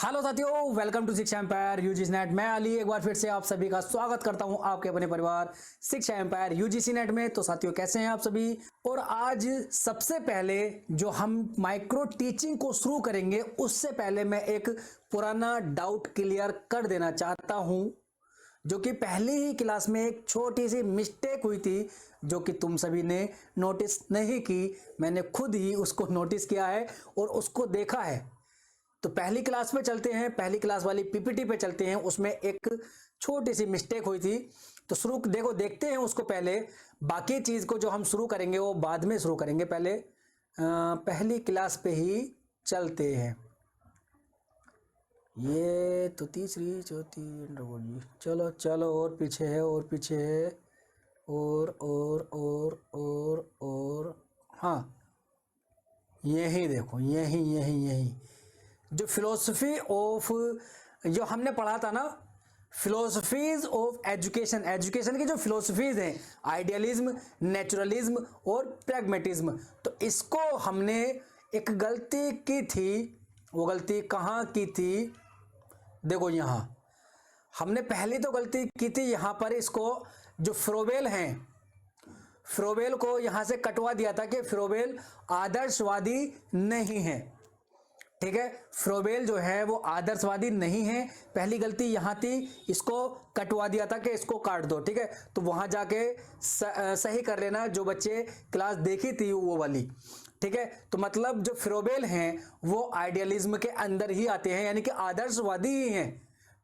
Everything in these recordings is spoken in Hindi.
हेलो साथियों, वेलकम टू शिक्षा एम्पायर यूजीसी नेट। मैं अली एक बार फिर से आप सभी का स्वागत करता हूं आपके अपने परिवार शिक्षा एम्पायर यूजीसी नेट में। तो साथियों, कैसे हैं आप सभी। और आज सबसे पहले जो हम माइक्रो टीचिंग को शुरू करेंगे उससे पहले मैं एक पुराना डाउट क्लियर कर देना चाहता हूं, जो कि पहली ही क्लास में एक छोटी सी मिस्टेक हुई थी जो कि तुम सभी ने नोटिस नहीं की। मैंने खुद ही उसको नोटिस किया है और उसको देखा है। तो पहली क्लास पे चलते हैं, पहली क्लास वाली पीपीटी पे चलते हैं। उसमें एक छोटी सी मिस्टेक हुई थी, तो शुरू देखते हैं उसको पहले। बाकी चीज को जो हम शुरू करेंगे वो बाद में शुरू करेंगे, पहले पहली क्लास पे ही चलते हैं। ये तो तीसरी चौथी चलो चलो, और पीछे है और पीछे है और हाँ, यही देखो, यही जो फिलोसफी ऑफ, जो हमने पढ़ा था ना, फिलोसफीज ऑफ एजुकेशन, एजुकेशन की जो फिलोसफीज हैं, आइडियलिज्म, नेचुरलिज्म और प्रैग्मेटिज्म, तो इसको हमने एक गलती की थी। वो गलती कहाँ की थी? देखो, यहाँ हमने पहली तो गलती की थी, यहाँ पर इसको जो फ्रोबेल हैं, फ्रोबेल को यहां से कटवा दिया था कि फ्रोबेल आदर्शवादी नहीं है। ठीक है, फ्रोबेल जो है वो आदर्शवादी नहीं है। पहली गलती यहां थी, इसको कटवा दिया था कि इसको काट दो। ठीक है, तो वहां जाके सही कर लेना जो बच्चे क्लास देखी थी वो वाली। ठीक है, तो मतलब जो फ्रोबेल हैं वो आइडियलिज्म के अंदर ही आते हैं, यानी कि आदर्शवादी ही हैं।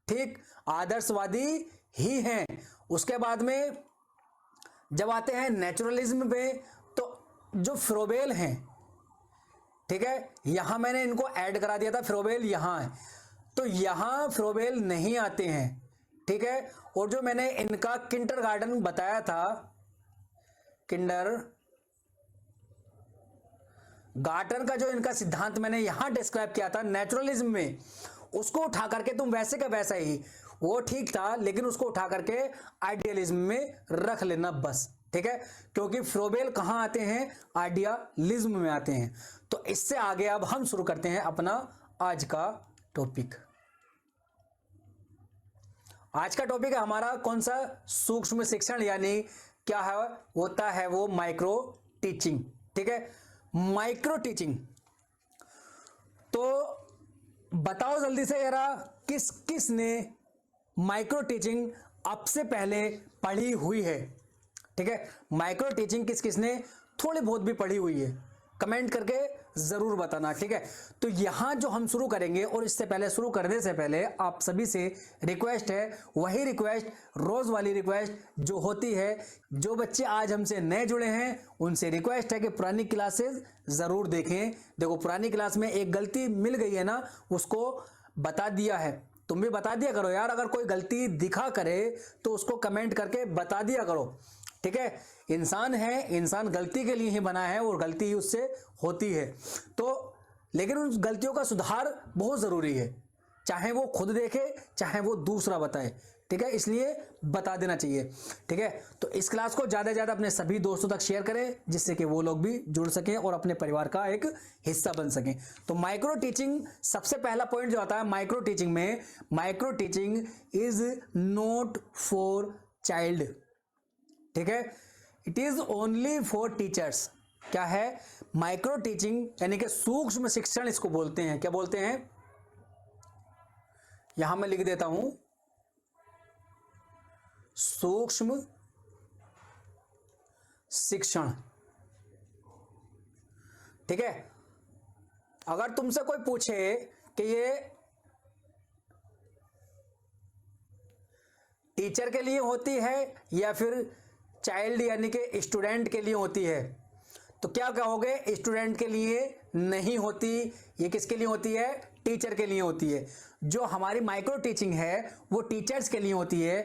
ठीक, आदर्शवादी ही हैं। उसके बाद में जब आते हैं नेचुरलिज्म पे, तो जो फ्रोबेल हैं, ठीक है, यहां मैंने इनको ऐड करा दिया था, फ्रोबेल यहां है, तो यहां फ्रोबेल नहीं आते हैं। ठीक है, और जो मैंने इनका किंडरगार्टन बताया था, किंडरगार्टन का जो इनका सिद्धांत मैंने यहां डिस्क्राइब किया था नेचुरलिज्म में, उसको उठा करके तुम वैसे का वैसा ही, वो ठीक था, लेकिन उसको उठा करके आइडियलिज्म में रख लेना बस। ठीक है, क्योंकि फ्रोबेल कहां आते हैं? आइडियलिज्म में आते हैं। तो इससे आगे अब हम शुरू करते हैं अपना आज का टॉपिक। आज का टॉपिक है हमारा कौन सा? सूक्ष्म शिक्षण, यानी क्या है होता है वो माइक्रो टीचिंग। ठीक है, माइक्रो टीचिंग। तो बताओ जल्दी से जरा, किस किस ने माइक्रो टीचिंग अब से पहले पढ़ी हुई है? ठीक है, माइक्रो टीचिंग किस किस ने थोड़ी बहुत भी पढ़ी हुई है? कमेंट करके जरूर बताना। ठीक है, तो यहां जो हम शुरू करेंगे, और इससे पहले शुरू करने से पहले आप सभी से रिक्वेस्ट है, वही रिक्वेस्ट, रोज वाली रिक्वेस्ट जो होती है, जो बच्चे आज हमसे नए जुड़े हैं उनसे रिक्वेस्ट है कि पुरानी क्लासेस जरूर देखें। देखो, पुरानी क्लास में एक गलती मिल गई है ना, उसको बता दिया है। तुम भी बता दिया करो यार, अगर कोई गलती दिखा करे तो उसको कमेंट करके बता दिया करो। ठीक है, इंसान है, इंसान गलती के लिए ही बना है और गलती ही उससे होती है। तो लेकिन उन गलतियों का सुधार बहुत जरूरी है, चाहे वो खुद देखे चाहे वो दूसरा बताए। ठीक है, इसलिए बता देना चाहिए। ठीक है, तो इस क्लास को ज्यादा से ज्यादा अपने सभी दोस्तों तक शेयर करें, जिससे कि वो लोग भी जुड़ सकें और अपने परिवार का एक हिस्सा बन सकें। तो माइक्रो टीचिंग, सबसे पहला पॉइंट जो आता है माइक्रो टीचिंग में, micro teaching is not for child. ठीक है, it is only for teachers. क्या है? माइक्रो टीचिंग यानी कि सूक्ष्म शिक्षण इसको बोलते हैं। क्या बोलते हैं? यहां मैं लिख देता हूं, सूक्ष्म शिक्षण। ठीक है, अगर तुमसे कोई पूछे कि ये टीचर के लिए होती है या फिर चाइल्ड यानी कि स्टूडेंट के लिए होती है, तो क्या कहोगे? स्टूडेंट के लिए नहीं होती, ये किसके लिए होती है? टीचर के लिए होती है। जो हमारी माइक्रो टीचिंग है वो टीचर्स के लिए होती है।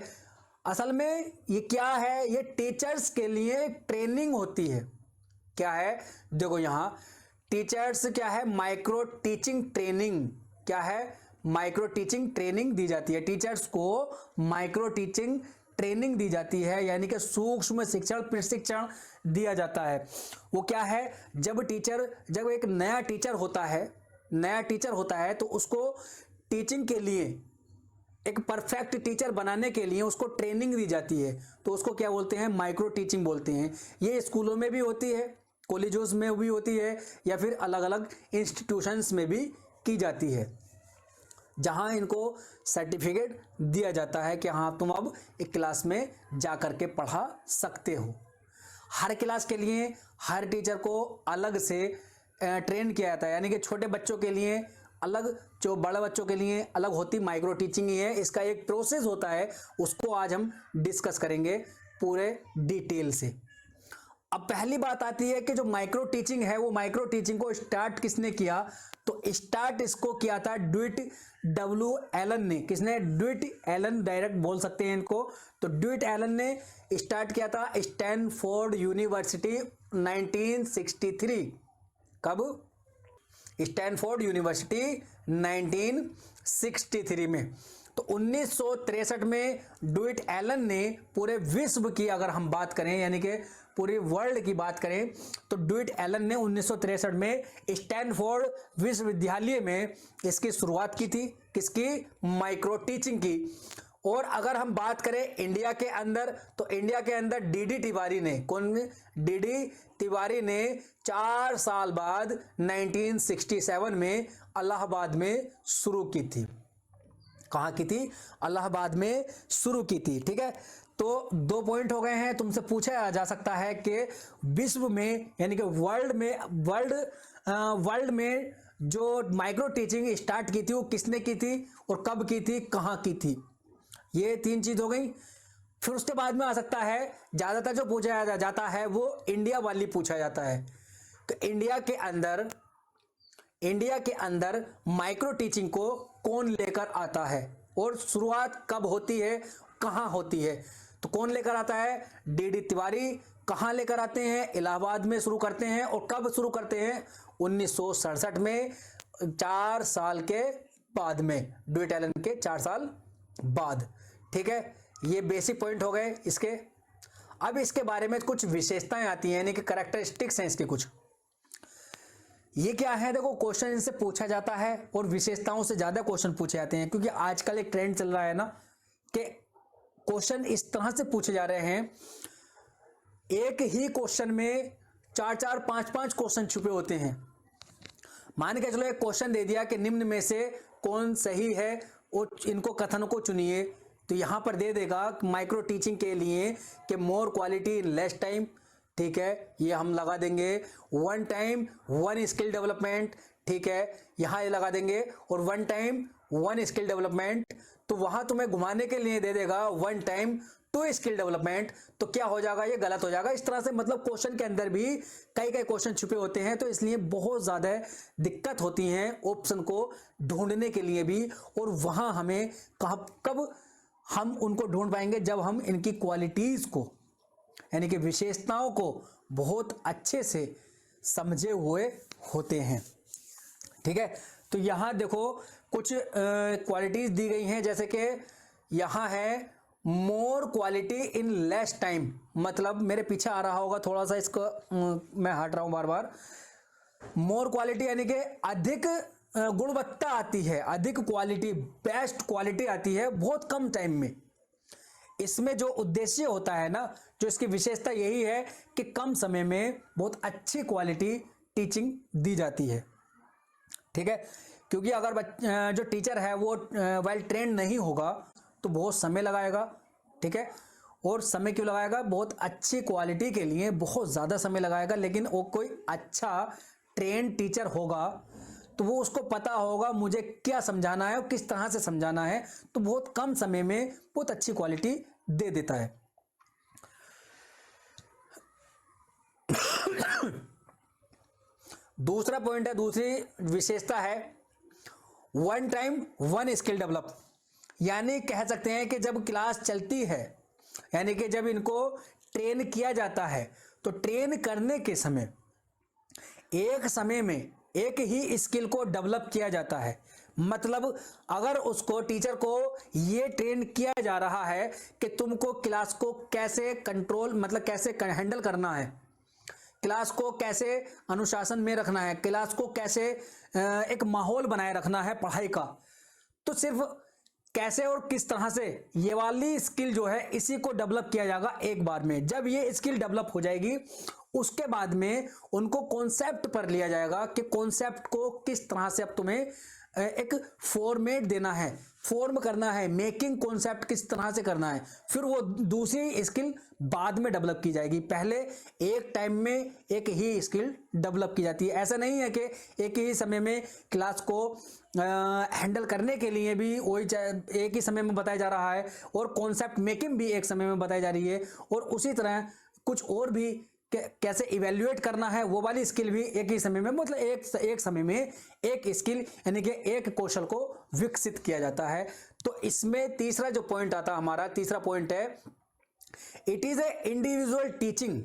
असल में ये क्या है? ये टीचर्स के लिए ट्रेनिंग होती है। क्या है? देखो यहां टीचर्स क्या है? Micro teaching training. क्या है? माइक्रो टीचिंग ट्रेनिंग दी जाती है। टीचर्स को माइक्रो टीचिंग ट्रेनिंग दी जाती है, यानी कि सूक्ष्म शिक्षण प्रशिक्षण दिया जाता है। वो क्या है? जब एक नया टीचर होता है तो उसको टीचिंग के लिए, एक परफेक्ट टीचर बनाने के लिए उसको ट्रेनिंग दी जाती है, तो उसको क्या बोलते हैं, माइक्रो टीचिंग बोलते हैं। ये स्कूलों में भी होती है, कॉलेजों में भी होती है, या फिर अलग अलग इंस्टीट्यूशंस में भी की जाती है, जहां इनको सर्टिफिकेट दिया जाता है कि हाँ तुम अब एक क्लास में जा कर के पढ़ा सकते हो। हर क्लास के लिए हर टीचर को अलग से ट्रेन किया जाता है, यानी कि छोटे बच्चों के लिए अलग, जो बड़े बच्चों के लिए अलग होती माइक्रो टीचिंग ही है। इसका एक प्रोसेस होता है, उसको आज हम डिस्कस करेंगे पूरे डिटेल से। अब पहली बात आती है कि जो माइक्रो टीचिंग है, वो माइक्रो टीचिंग को स्टार्ट किसने किया, तो स्टार्ट इसको किया था ड्यूइट डब्ल्यू एलन ने। किसने, ड्यूइट एलन, डायरेक्ट बोल सकते हैं इनको, तो ड्यूइट एलन ने स्टार्ट किया था स्टैनफोर्ड यूनिवर्सिटी 1963। कब, स्टैनफोर्ड यूनिवर्सिटी 1963 में। तो 1963 में ड्यूइट एलन ने पूरे विश्व की अगर हम बात करें, यानी कि पूरे वर्ल्ड की बात करें, तो ड्यूइट एलन ने 1963 में स्टैनफोर्ड विश्वविद्यालय में इसकी शुरुआत की थी। किसकी, माइक्रो टीचिंग की। और अगर हम बात करें इंडिया के अंदर, तो इंडिया के अंदर डीडी तिवारी ने, कौन, डीडी तिवारी ने 4 साल बाद 1967 में इलाहाबाद में शुरू की थी। कहाँ की थी, इलाहाबाद में शुरू की थी। ठीक है, तो 2 पॉइंट हो गए हैं। तुमसे पूछा जा सकता है कि विश्व में, यानी कि वर्ल्ड में जो माइक्रो टीचिंग स्टार्ट की थी वो किसने की थी और कब की थी, कहाँ की थी। ये 3 चीज हो गई। फिर उसके बाद में आ सकता है, ज्यादातर जो पूछा जाता है वो इंडिया वाली पूछा जाता है, तो इंडिया के अंदर माइक्रो टीचिंग को कौन लेकर आता है और शुरुआत कब होती है, कहाँ होती है। तो कौन लेकर आता है, डीडी तिवारी। कहाँ लेकर आते हैं, इलाहाबाद में शुरू करते हैं। और कब शुरू करते हैं, 1967 में, 4 साल के बाद में, ड्यूइट एलन के 4 साल बाद। ठीक है, ये बेसिक पॉइंट हो गए इसके। अब इसके बारे में कुछ विशेषताएं आती हैं, यानी कि कैरेक्टरिस्टिक्स हैं इसके कुछ। ये क्या है, देखो क्वेश्चन इनसे पूछा जाता है और विशेषताओं से ज्यादा क्वेश्चन पूछे जाते हैं, क्योंकि आजकल एक ट्रेंड चल रहा है ना कि क्वेश्चन इस तरह से पूछे जा रहे हैं, एक ही क्वेश्चन में 4-4, 5-5 क्वेश्चन छुपे होते हैं। मान के चलो एक क्वेश्चन दे दिया कि निम्न में से कौन सही है और इनको कथन को चुनिए, तो यहां पर दे देगा माइक्रो टीचिंग के लिए कि more quality in less time. ठीक है, ये हम लगा देंगे 1 टाइम 1 स्किल डेवलपमेंट। ठीक है, यहां ये लगा देंगे, और 1 टाइम 1 स्किल डेवलपमेंट। तो वहां तुम्हें घुमाने के लिए दे देगा 1 टाइम 2 स्किल डेवलपमेंट। तो क्या हो जाएगा, ये गलत हो जाएगा। इस तरह से मतलब क्वेश्चन के अंदर भी कई क्वेश्चन छुपे होते हैं, तो इसलिए बहुत ज्यादा दिक्कत होती है ऑप्शन को ढूंढने के लिए भी। और वहां हमें कब हम उनको ढूंढ पाएंगे, जब हम इनकी क्वालिटीज को, यानी कि विशेषताओं को बहुत अच्छे से समझे हुए होते हैं। ठीक है, तो यहां देखो कुछ क्वालिटीज दी गई हैं, जैसे कि यहां है more quality in less time. मतलब मेरे पीछे आ रहा होगा थोड़ा सा, इसको मैं हट रहा हूं बार बार। मोर क्वालिटी यानी कि अधिक गुणवत्ता आती है, अधिक क्वालिटी, बेस्ट क्वालिटी आती है बहुत कम टाइम में। इसमें जो उद्देश्य होता है ना, जो इसकी विशेषता यही है कि कम समय में बहुत अच्छी क्वालिटी टीचिंग दी जाती है। ठीक है, क्योंकि अगर जो टीचर है वो वेल ट्रेंड नहीं होगा तो बहुत समय लगाएगा। ठीक है, और समय क्यों लगाएगा, बहुत अच्छी क्वालिटी के लिए बहुत ज़्यादा समय लगाएगा। लेकिन वो कोई अच्छा ट्रेंड टीचर होगा तो वो उसको पता होगा मुझे क्या समझाना है और किस तरह से समझाना है, तो बहुत कम समय में बहुत अच्छी क्वालिटी दे देता है। दूसरा पॉइंट है, दूसरी विशेषता है 1 टाइम 1 स्किल डेवलप। यानी कह सकते हैं कि जब क्लास चलती है, यानी कि जब इनको ट्रेन किया जाता है, तो ट्रेन करने के समय एक समय में एक ही स्किल को डेवलप किया जाता है। मतलब अगर उसको, टीचर को ये ट्रेन किया जा रहा है कि तुमको क्लास को कैसे कंट्रोल, मतलब कैसे हैंडल करना है, क्लास को कैसे अनुशासन में रखना है, क्लास को कैसे एक माहौल बनाए रखना है पढ़ाई का, तो सिर्फ कैसे और किस तरह से ये वाली स्किल जो है इसी को डेवलप किया जाएगा एक बार में। जब ये स्किल डेवलप हो जाएगी उसके बाद में उनको कॉन्सेप्ट पर लिया जाएगा कि कॉन्सेप्ट को किस तरह से अब तुम्हें एक फॉर्मेट देना है, फॉर्म करना है, मेकिंग कॉन्सेप्ट किस तरह से करना है। फिर वो दूसरी स्किल बाद में डेवलप की जाएगी, पहले एक टाइम में एक ही स्किल डेवलप की जाती है। ऐसा नहीं है कि एक ही समय में क्लास को हैंडल करने के लिए भी वही एक ही समय में बताया जा रहा है और कॉन्सेप्ट मेकिंग भी एक समय में बताई जा रही है, और उसी तरह कुछ और भी कैसे इवेल्युएट करना है वो वाली स्किल भी एक ही समय में, मतलब एक समय में एक स्किल यानी कि एक कौशल को विकसित किया जाता है। तो इसमें तीसरा जो पॉइंट आता है हमारा, तीसरा पॉइंट है it is a individual teaching.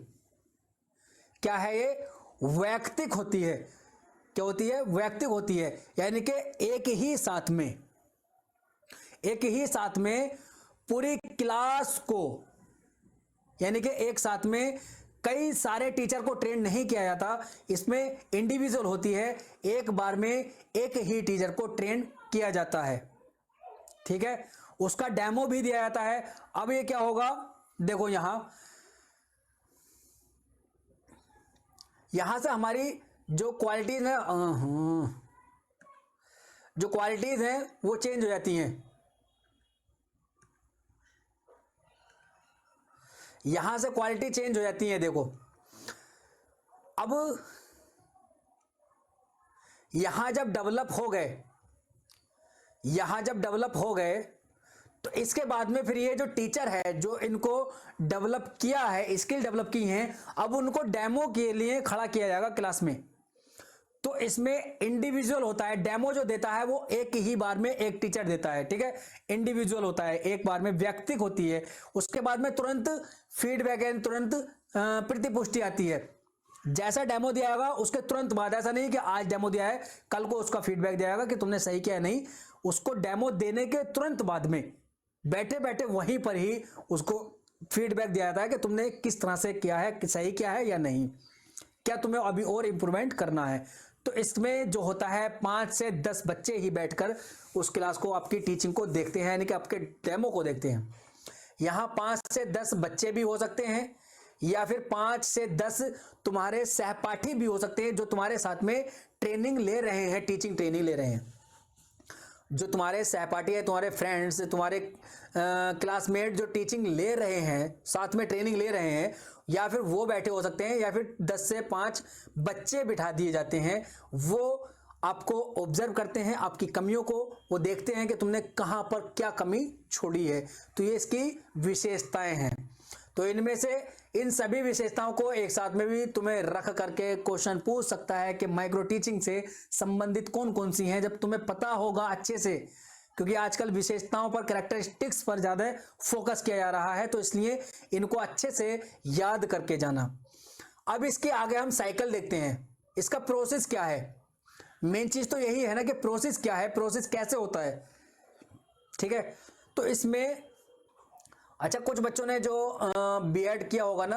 क्या है ये? वैयक्तिक होती है। क्या होती है? वैयक्तिक होती है, यानी कि एक ही साथ में पूरी क्लास को, यानी कि एक साथ में कई सारे टीचर को ट्रेन नहीं किया जाता, इसमें इंडिविजुअल होती है, एक बार में एक ही टीचर को ट्रेन किया जाता है। ठीक है, उसका डेमो भी दिया जाता है। अब ये क्या होगा, देखो यहां से हमारी जो क्वालिटीज है, जो क्वालिटीज हैं वो चेंज हो जाती हैं। यहां से क्वालिटी चेंज हो जाती है। देखो अब यहां जब डेवलप हो गए तो इसके बाद में फिर ये जो टीचर है जो इनको डेवलप किया है, स्किल डेवलप की हैं, अब उनको डेमो के लिए खड़ा किया जाएगा क्लास में। तो इसमें इंडिविजुअल होता है, डेमो जो देता है वो एक ही बार में एक टीचर देता है। ठीक है, इंडिविजुअल होता है, एक बार में व्यक्तिगत होती है। उसके बाद में तुरंत फीडबैक है, तुरंत प्रतिपुष्टि आती है। जैसा डेमो दिया होगा उसके तुरंत बाद, ऐसा नहीं कि आज डेमो दिया है कल को उसका फीडबैक दिया जाएगा कि तुमने सही किया है, नहीं, उसको डेमो देने के तुरंत बाद में बैठे बैठे वहीं पर ही उसको फीडबैक दिया जाता है कि तुमने किस तरह से किया है, सही किया है या नहीं, क्या तुम्हें अभी और इंप्रूवमेंट करना है। तो इसमें जो होता है 5 से 10 बच्चे ही बैठकर उस क्लास को, आपकी टीचिंग को देखते हैं, यानी कि आपके डेमो को देखते हैं। यहाँ 5 से 10 बच्चे भी हो सकते हैं या फिर 5 से 10 तुम्हारे सहपाठी भी हो सकते हैं जो तुम्हारे साथ में ट्रेनिंग ले रहे हैं, टीचिंग ट्रेनिंग ले रहे हैं। जो तुम्हारे सहपाठी है, तुम्हारे फ्रेंड्स, तुम्हारे क्लासमेट जो टीचिंग ले रहे हैं, साथ में ट्रेनिंग ले रहे हैं, या फिर वो बैठे हो सकते हैं, या फिर 10 से 5 बच्चे बिठा दिए जाते हैं। वो आपको ऑब्जर्व करते हैं, आपकी कमियों को वो देखते हैं कि तुमने कहाँ पर क्या कमी छोड़ी है। तो ये इसकी विशेषताएं हैं। तो इनमें से इन सभी विशेषताओं को एक साथ में भी तुम्हें रख करके क्वेश्चन पूछ सकता है कि माइक्रो टीचिंग से संबंधित कौन कौन सी हैं। जब तुम्हें पता होगा अच्छे से, क्योंकि आजकल विशेषताओं पर, कैरेक्टरिस्टिक्स पर ज़्यादा फोकस किया जा रहा है, तो इसलिए इनको अच्छे से याद करके जाना। अब इसके आगे हम साइकिल देखते हैं, इसका प्रोसेस क्या है। मेन चीज़ तो यही है ना कि प्रोसेस क्या है, प्रोसेस कैसे होता है। ठीक है, तो इसमें अच्छा, कुछ बच्चों ने जो बीएड किया होगा ना,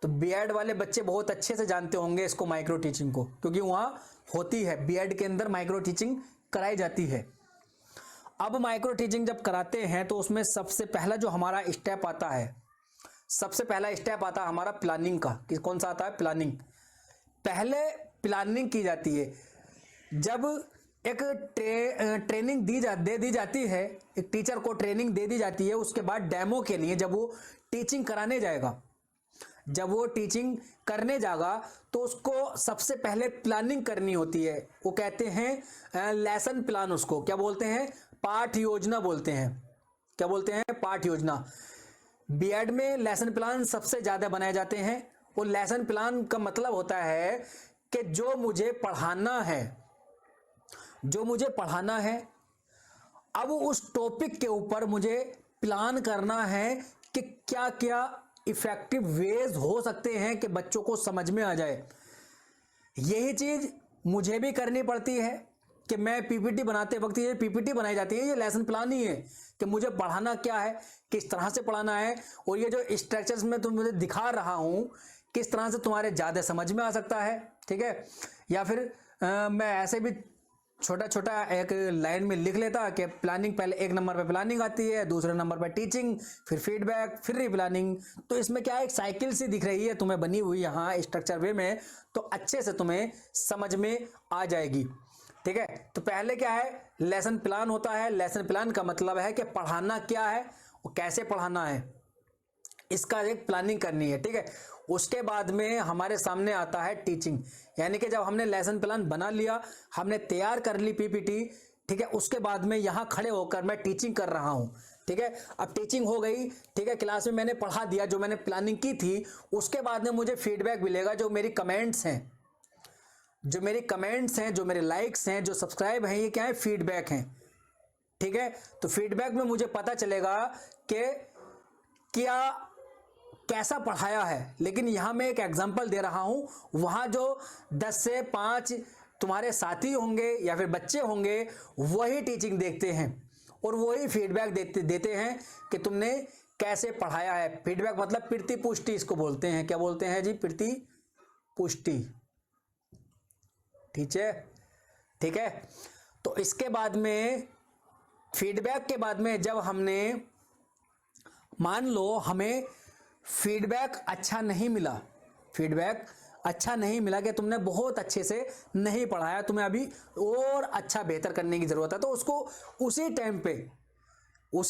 तो बीएड वाले बच्चे बहुत अच्छे से जानते होंगे इसको, माइक्रो टीचिंग को, क्योंकि वहाँ होती है, बीएड के अंदर माइक्रो टीचिंग कराई जाती है। अब माइक्रो टीचिंग जब कराते हैं तो उसमें सबसे पहला जो हमारा स्टेप आता है, सबसे पहला स्टेप आता है हमारा प्लानिंग का। कौन सा आता है? प्लानिंग। पहले प्लानिंग की जाती है। जब एक ट्रेनिंग दे दी जाती है, एक टीचर को ट्रेनिंग दे दी जाती है, उसके बाद डेमो के लिए जब वो टीचिंग कराने जाएगा, जब वो टीचिंग करने जाएगा तो उसको सबसे पहले प्लानिंग करनी होती है। वो कहते हैं लेसन प्लान, उसको क्या बोलते हैं? पाठ योजना बोलते हैं। क्या बोलते हैं? पाठ योजना। बीएड में लेसन प्लान सबसे ज़्यादा बनाए जाते हैं। वो लेसन प्लान का मतलब होता है कि जो मुझे पढ़ाना है, अब उस टॉपिक के ऊपर मुझे प्लान करना है कि क्या क्या इफेक्टिव वेज हो सकते हैं कि बच्चों को समझ में आ जाए। यही चीज़ मुझे भी करनी पड़ती है कि मैं पीपीटी बनाते वक्त, ये पीपीटी बनाई जाती है, ये लेसन प्लान ही है कि मुझे पढ़ाना क्या है, किस तरह से पढ़ाना है, और ये जो स्ट्रक्चर्स में तुम मुझे दिखा रहा हूँ किस तरह से तुम्हारे ज़्यादा समझ में आ सकता है। ठीक है, या फिर मैं ऐसे भी छोटा छोटा एक लाइन में लिख लेता कि प्लानिंग, पहले एक नंबर पे प्लानिंग आती है, दूसरे नंबर पे टीचिंग, फिर फीडबैक, फिर रीप्लानिंग। तो इसमें क्या है, एक साइकिल सी दिख रही है तुम्हें बनी हुई यहाँ स्ट्रक्चर वे में, तो अच्छे से तुम्हें समझ में आ जाएगी। ठीक है, तो पहले क्या है, लेसन प्लान होता है। लेसन प्लान का मतलब है कि पढ़ाना क्या है और कैसे पढ़ाना है, इसका एक प्लानिंग करनी है। ठीक है, उसके बाद में हमारे सामने आता है टीचिंग, यानी कि जब हमने लेसन प्लान बना लिया, हमने तैयार कर ली पीपीटी, ठीक है, उसके बाद में यहाँ खड़े होकर मैं टीचिंग कर रहा हूँ। ठीक है, अब टीचिंग हो गई, ठीक है, क्लास में मैंने पढ़ा दिया जो मैंने प्लानिंग की थी। उसके बाद में मुझे फीडबैक मिलेगा, जो मेरी कमेंट्स हैं, जो मेरी कमेंट्स हैं, जो मेरे लाइक्स हैं, जो सब्सक्राइब हैं, ये क्या है, फीडबैक हैं। ठीक है, तो फीडबैक में मुझे पता चलेगा कि क्या कैसा पढ़ाया है। लेकिन यहां मैं एक एग्जांपल दे रहा हूं, वहां जो 10 से 5 तुम्हारे साथी होंगे या फिर बच्चे होंगे, वही टीचिंग देखते हैं और वही फीडबैक देते हैं कि तुमने कैसे पढ़ाया है। फीडबैक मतलब प्रति पुष्टि इसको बोलते हैं। क्या बोलते हैं जी? प्रति पुष्टि। ठीक है, ठीक है। तो इसके बाद में, फीडबैक के बाद में, जब हमने, मान लो हमें फीडबैक अच्छा नहीं मिला, फीडबैक अच्छा नहीं मिला कि तुमने बहुत अच्छे से नहीं पढ़ाया, तुम्हें अभी और अच्छा बेहतर करने की जरूरत है, तो उसको उसी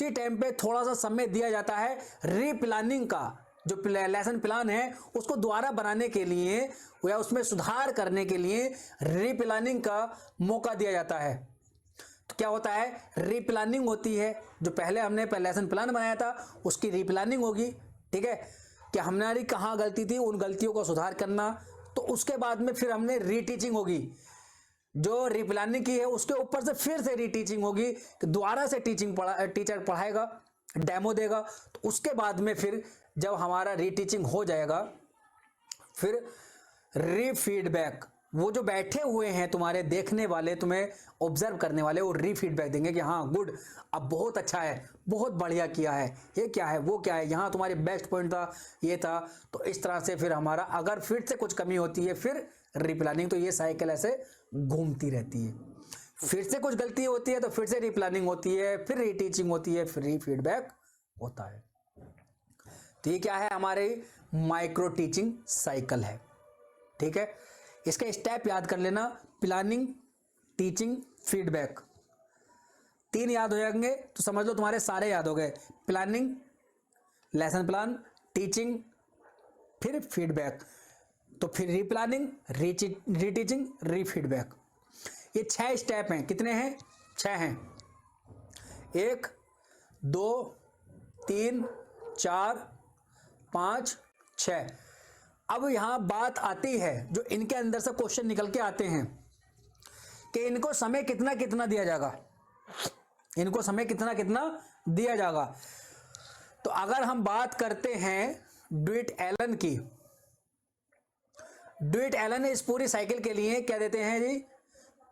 टाइम पे थोड़ा सा समय दिया जाता है रीप्लानिंग का। जो लेसन प्लान है उसको दोबारा बनाने के लिए या उसमें सुधार करने के लिए रीप्लानिंग का मौका दिया जाता है। तो क्या होता है, रीप्लानिंग होती है। जो पहले हमने लेसन प्लान बनाया था उसकी रीप्लानिंग होगी। ठीक है, कि हमारी कहाँ गलती थी, उन गलतियों को सुधार करना। तो उसके बाद में फिर हमने रीटीचिंग होगी, जो रीप्लानिंग की है उसके ऊपर से फिर से रीटीचिंग होगी, कि दोबारा से टीचर पढ़ाएगा, डेमो देगा। तो उसके बाद में फिर जब हमारा रीटीचिंग हो जाएगा, फिर रीफीडबैक, वो जो बैठे हुए हैं तुम्हारे देखने वाले, तुम्हें ऑब्जर्व करने वाले, वो रीफीडबैक देंगे कि हाँ गुड, अब बहुत अच्छा है, बहुत बढ़िया किया है, ये क्या है, वो क्या है, यहाँ तुम्हारे बेस्ट पॉइंट था, ये था। तो इस तरह से फिर हमारा, अगर फिर से कुछ कमी होती है, फिर रीप्लानिंग। तो ये साइकिल ऐसे घूमती रहती है। फिर से कुछ गलती होती है तो फिर से रीप्लानिंग होती है, फिर रीटीचिंग होती है, फिर रीफीडबैक होता है। तो ये क्या है, हमारे माइक्रो टीचिंग साइकिल है। ठीक है, इसका स्टेप याद कर लेना, प्लानिंग, टीचिंग, फीडबैक, 3 याद हो जाएंगे तो समझ लो तुम्हारे सारे याद हो गए। प्लानिंग, लेसन प्लान, टीचिंग, फिर फीडबैक, तो फिर रीप्लानिंग, रीटीचिंग, रीफीडबैक। ये 6 स्टेप हैं। कितने हैं? 6 हैं। 1 2 3 4 5 6। अब यहां बात आती है, जो इनके अंदर से क्वेश्चन निकल के आते हैं कि इनको समय कितना कितना दिया जाएगा, इनको समय कितना कितना दिया जाएगा। तो अगर हम बात करते हैं ड्यूइट एलन की, ड्यूइट एलन इस पूरी साइकिल के लिए क्या देते हैं जी?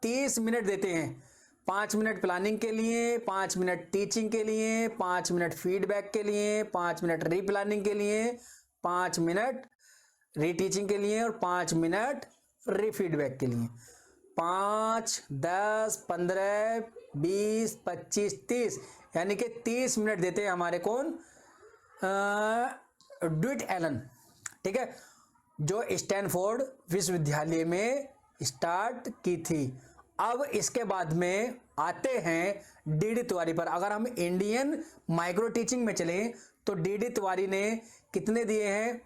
30 मिनट देते हैं। 5 मिनट प्लानिंग के लिए, 5 मिनट टीचिंग के लिए, 5 मिनट फीडबैक के लिए, 5 मिनट रीप्लानिंग के लिए, 5 मिनट रीटीचिंग के लिए और 5 मिनट रीफीडबैक के लिए। 5 10 15 20 25 30, यानी कि 30 मिनट देते हैं हमारे कौन? ड्यूइट एलन। ठीक है, जो स्टैनफोर्ड विश्वविद्यालय में स्टार्ट की थी। अब इसके बाद में आते हैं डीडी तिवारी पर। अगर हम इंडियन माइक्रो टीचिंग में चलें तो डीडी तिवारी ने कितने दिए हैं?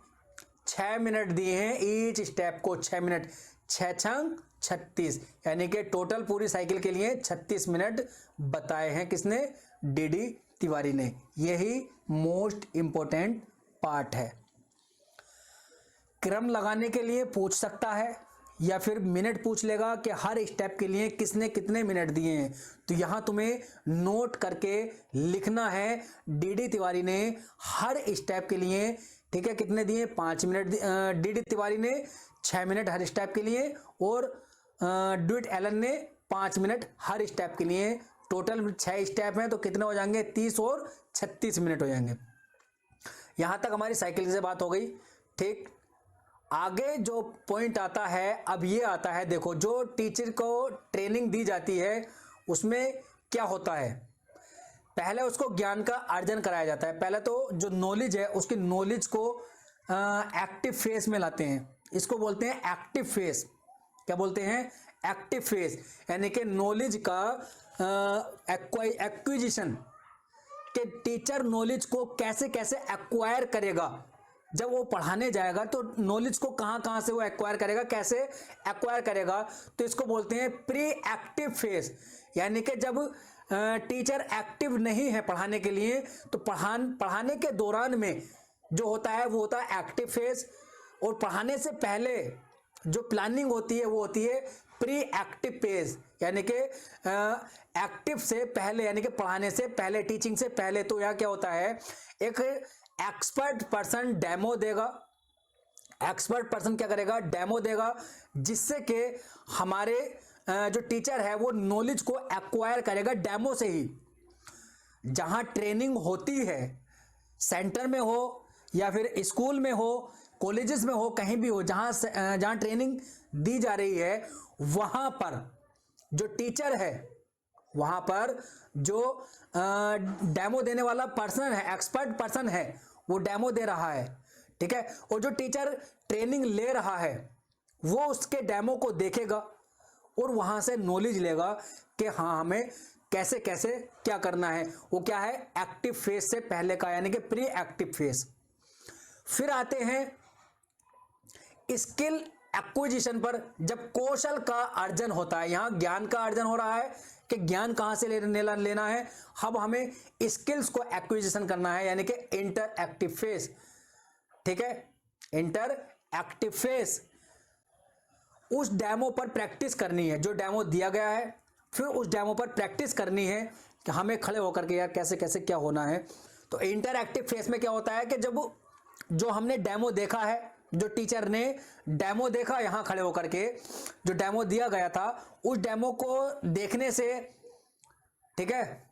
6 मिनट दिए हैं ईच स्टेप को। 6 मिनट, 6 छंग 36, यानी कि टोटल पूरी साइकिल के लिए 36 मिनट बताए हैं। किसने? डीडी तिवारी ने। यही मोस्ट इंपोर्टेंट पार्ट है। क्रम लगाने के लिए पूछ सकता है या फिर मिनट पूछ लेगा कि हर स्टेप के लिए किसने कितने मिनट दिए हैं। तो यहां तुम्हें नोट करके लिखना है, डीडी तिवारी ने हर स्टेप के लिए, ठीक है, कितने दिए? 5 मिनट। डीडी तिवारी ने 6 मिनट हर स्टेप के लिए और ड्यूइट एलन ने 5 मिनट हर स्टेप के लिए। टोटल 6 स्टेप हैं तो कितने हो जाएंगे? 30 और 36 मिनट हो जाएंगे। यहां तक हमारी साइकिल से बात हो गई। ठीक, आगे जो पॉइंट आता है, अब ये आता है, देखो जो टीचर को ट्रेनिंग दी जाती है उसमें क्या होता है, पहले उसको ज्ञान का अर्जन कराया जाता है। पहले तो जो नॉलेज है उसकी नॉलेज को एक्टिव फेज में लाते हैं, इसको बोलते हैं एक्टिव फेज। क्या बोलते हैं? एक्टिव फेज, यानी कि नॉलेज का एक्विजिशन, कि टीचर नॉलेज को कैसे कैसे एक्वायर करेगा। जब वो पढ़ाने जाएगा तो नॉलेज को कहाँ कहाँ से वो एक्वायर करेगा, कैसे एक्वायर करेगा, तो इसको बोलते हैं प्री एक्टिव फेज। यानी कि जब टीचर एक्टिव नहीं है पढ़ाने के लिए, तो पढ़ाने के दौरान में जो होता है वो होता है एक्टिव फेज, और पढ़ाने से पहले जो प्लानिंग होती है वो होती है प्री एक्टिव फेज, यानी कि एक्टिव से पहले, यानी कि पढ़ाने से पहले, टीचिंग से पहले। तो यहाँ क्या होता है, एक एक्सपर्ट पर्सन डेमो देगा, एक्सपर्ट पर्सन क्या करेगा, डेमो देगा, जिससे कि हमारे जो टीचर है वो नॉलेज को एक्वायर करेगा डेमो से ही। जहां ट्रेनिंग होती है, सेंटर में हो या फिर स्कूल में हो, कॉलेजेस में हो, कहीं भी हो, जहां ट्रेनिंग दी जा रही है, वहां पर जो टीचर है, वहां पर जो डेमो देने वाला पर्सन है, एक्सपर्ट पर्सन है, वो डेमो दे रहा है, ठीक है। और जो टीचर ट्रेनिंग ले रहा है वो उसके डेमो को देखेगा और वहां से नॉलेज लेगा कि हाँ हमें कैसे कैसे क्या करना है। वो क्या है, एक्टिव फेज से पहले का, यानी कि प्री एक्टिव फेज। फिर आते हैं स्किल एक्विजिशन पर, जब कौशल का अर्जन होता है। यहां ज्ञान का अर्जन हो रहा है कि ज्ञान कहां से लेना है, अब हमें स्किल्स को एक्विजिशन करना है, यानी कि इंटर एक्टिव फेज, ठीक है, इंटर एक्टिव फेज। उस डेमो पर प्रैक्टिस करनी है, जो डेमो दिया गया है, फिर उस डेमो पर प्रैक्टिस करनी है कि हमें खड़े होकर के यार कैसे कैसे क्या होना है। तो इंटर एक्टिव फेज में क्या होता है कि जब जो हमने डेमो देखा है, जो टीचर ने डेमो देखा यहां खड़े होकर के, जो डेमो दिया गया था, उस डेमो को देखने से, ठीक है,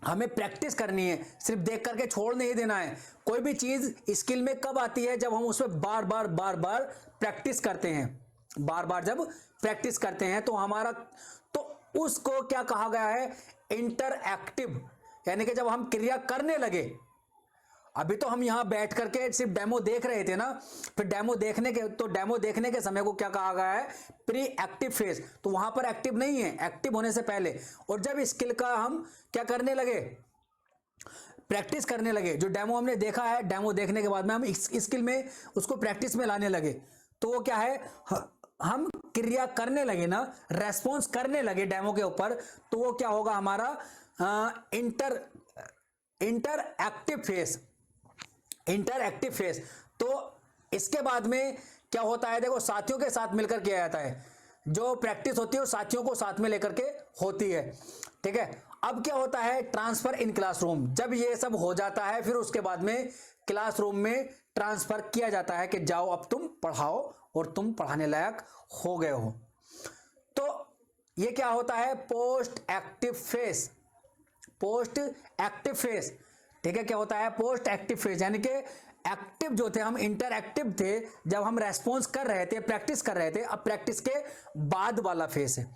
हमें प्रैक्टिस करनी है, सिर्फ देख करके छोड़ नहीं देना है। कोई भी चीज स्किल में कब आती है, जब हम उसमें बार बार प्रैक्टिस करते हैं, बार बार जब प्रैक्टिस करते हैं तो हमारा, तो उसको क्या कहा गया है, इंटर एक्टिव, यानी कि जब हम क्रिया करने लगे। अभी तो हम यहां बैठ करके सिर्फ डेमो देख रहे थे ना, फिर डेमो देखने के समय को क्या कहा गया है, प्री एक्टिव फेज। तो वहां पर एक्टिव नहीं है, एक्टिव होने से पहले। और जब स्किल का हम क्या करने लगे, प्रैक्टिस करने लगे, जो डेमो हमने देखा है, डेमो देखने के बाद में हम इस स्किल में उसको प्रैक्टिस में लाने लगे, तो वो क्या है, हम क्रिया करने लगे ना, रेस्पॉन्स करने लगे डेमो के ऊपर, तो वो क्या होगा हमारा inter active phase, inter active phase. तो इसके बाद में क्या होता है, देखो साथियों के साथ मिलकर किया जाता है, जो प्रैक्टिस होती है वो साथियों को साथ में लेकर के होती है, ठीक है। अब क्या होता है, ट्रांसफर इन क्लासरूम। जब ये सब हो जाता है, फिर उसके बाद में क्लासरूम में ट्रांसफर किया जाता है कि जाओ अब तुम पढ़ाओ और तुम पढ़ाने लायक हो गए हो। तो ये क्या होता है, post active phase, post active phase, ठीक है। क्या होता है, पोस्ट एक्टिव फेज, यानी कि एक्टिव जो थे हम, इंटर एक्टिव थे जब हम रेस्पॉन्स कर रहे थे, प्रैक्टिस कर रहे थे, अब प्रैक्टिस के बाद वाला फेज है।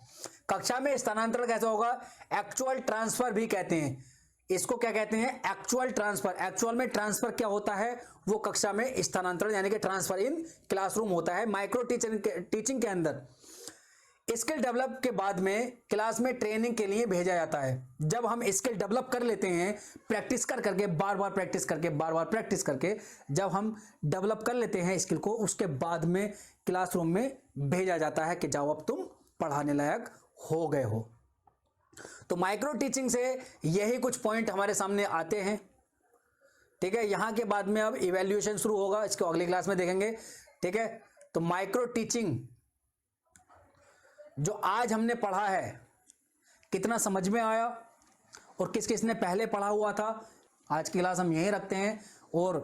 कक्षा में स्थानांतरण कैसे होगा, एक्चुअल ट्रांसफर भी कहते हैं इसको, क्या कहते हैं, एक्चुअल ट्रांसफर। एक्चुअल में ट्रांसफर क्या होता है, वो कक्षा में स्थानांतरण, यानी कि ट्रांसफर इन क्लासरूम होता है माइक्रो टीचिंग के अंदर। स्किल डेवलप के बाद में क्लास में ट्रेनिंग के लिए भेजा जाता है। जब हम स्किल डेवलप कर लेते हैं, प्रैक्टिस कर करके, बार बार प्रैक्टिस करके जब हम डेवलप कर लेते हैं स्किल को, उसके बाद में क्लासरूम में भेजा जाता है कि जाओ अब तुम पढ़ाने लायक हो गए हो। तो माइक्रो टीचिंग से यही कुछ पॉइंट हमारे सामने आते हैं, ठीक है। यहां के बाद में अब इवैल्यूएशन शुरू होगा, इसको अगली क्लास में देखेंगे, ठीक है। तो माइक्रो टीचिंग जो आज हमने पढ़ा है, कितना समझ में आया और किस किस ने पहले पढ़ा हुआ था, आज की क्लास हम यहीं रखते हैं। और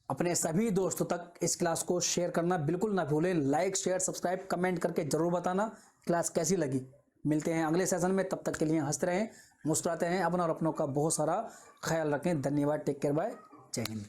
अपने सभी दोस्तों तक इस क्लास को शेयर करना बिल्कुल ना भूलें। लाइक, शेयर, सब्सक्राइब, कमेंट करके जरूर बताना क्लास कैसी लगी। मिलते हैं अगले सेशन में, तब तक के लिए हंसते रहें, मुस्कुराते रहें, अपना और अपनों का बहुत सारा ख्याल रखें। धन्यवाद, टेक केयर, बाय, जय हिंद।